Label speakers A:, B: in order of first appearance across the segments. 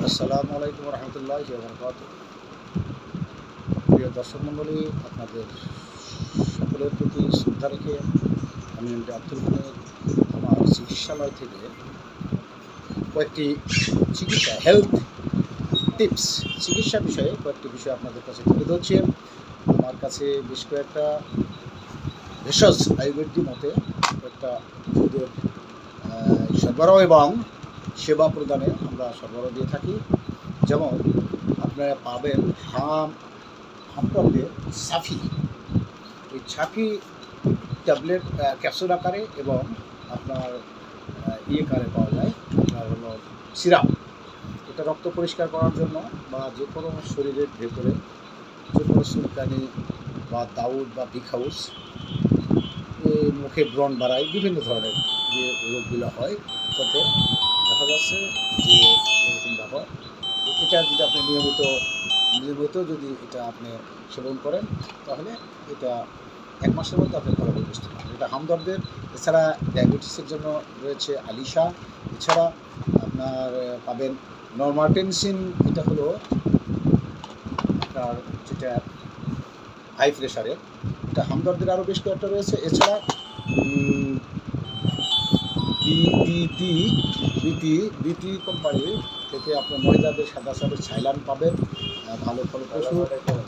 A: আসসালামু আলাইকুম রহমতুল্লাহি ওয়া বারাকাতুহু। প্রিয় দর্শক মণ্ডলী, আপনাদের সকলের প্রতি শ্রদ্ধা রেখে আমি আব্দুল হামিদ আমার চিকিৎসালয় থেকে কয়েকটি হেলথ টিপস, চিকিৎসা বিষয়ে কয়েকটি বিষয় আপনাদের কাছে তুলে ধরছি। আমার কাছে বেশ কয়েকটা ভেষজ আয়ুর্বেদিক মতে কয়েকটা ওষুধের সরবরাহ এবং সেবা প্রদানে আমরা সরবরাহ দিয়ে থাকি। যেমন আপনারা পাবেন হামটকের সাফি, এই সাফি ট্যাবলেট ক্যাপসুল আকারে এবং আপনার আকারে পাওয়া যায়, আপনার হলো সিরাপ। এটা রক্ত পরিষ্কার করার জন্য বা যে কোনো শরীরের ভেতরে যে কোনো চুলকানি বা দাউদ বা বিখাউস, মুখে ব্রণ বাড়ায়, বিভিন্ন ধরনের যে রোগগুলো হয় তাতে দেখা যাচ্ছে যে এরকম ব্যাপার। এটা যদি আপনি নিয়মিত যদি এটা আপনি সেবন করেন তাহলে এটা 1 মাসের মধ্যে আপনি ফলাফল বুঝতে পারেন। এটা হামদর্দের। এছাড়া ডায়াবেটিসের জন্য রয়েছে আলিশা। এছাড়া আপনার পাবেন নরমাটেনসিন, এটা হলো আপনার যেটা হাই প্রেশারের, এটা হামদর্দের আরও বেশ কয়েকটা রয়েছে। এছাড়া বিটি কোম্পানি থেকে আপনার মহিলাদের সাদা সাদা ছাইলান পাবেন, ভালো ফলপ্রসূ।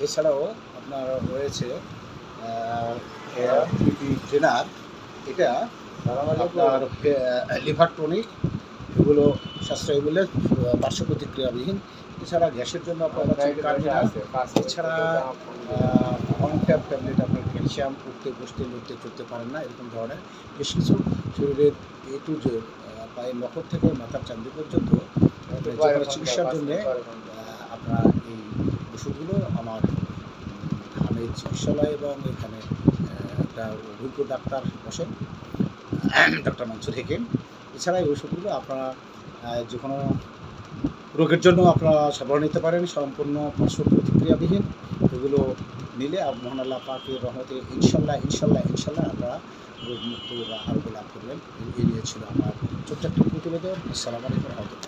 A: এছাড়াও আপনার রয়েছে বিটি ট্রেনার, এটা আপনার লিভার টনিক, এগুলো সাশ্রয়ী মূল্যে, পার্শ্ব প্রতিক্রিয়াবিহীন। এছাড়া গ্যাসের জন্য আপনার এছাড়া অনট্যাপ ট্যাবলেট, আপনার ক্যালসিয়াম, উঠতে বসতে লড়তে চড়তে পারেন না, এরকম ধরনের বেশ কিছু শরীরের টু জেড, পায়ের নখর থেকে মাথার চান্দি পর্যন্ত যে কোনো চিকিৎসার জন্য আপনার এই ওষুধগুলো আমার হামিদ চিকিৎসালয় এবং এখানে একটা অভিজ্ঞ ডাক্তার বসেন, ডক্টর মানসুর হেকিম। এছাড়া এই ওষুধগুলো আপনারা যে কোনো রোগের জন্য আপনারা সরবরাহ নিতে পারেন, সম্পূর্ণ পার্শ্ব প্রতিক্রিয়াবিহীন। এগুলো নিলে মহান আল্লাহ পাকের রহমতে ইনশাল্লাহ আপনারা রোগমুক্ত বা আরোগ্য লাভ করবেন। এই নিয়ে ছিল আমার ছোট্ট একটি প্রতিবেদন। আসসালামু আলাইকুম রহমতুল্লাহ।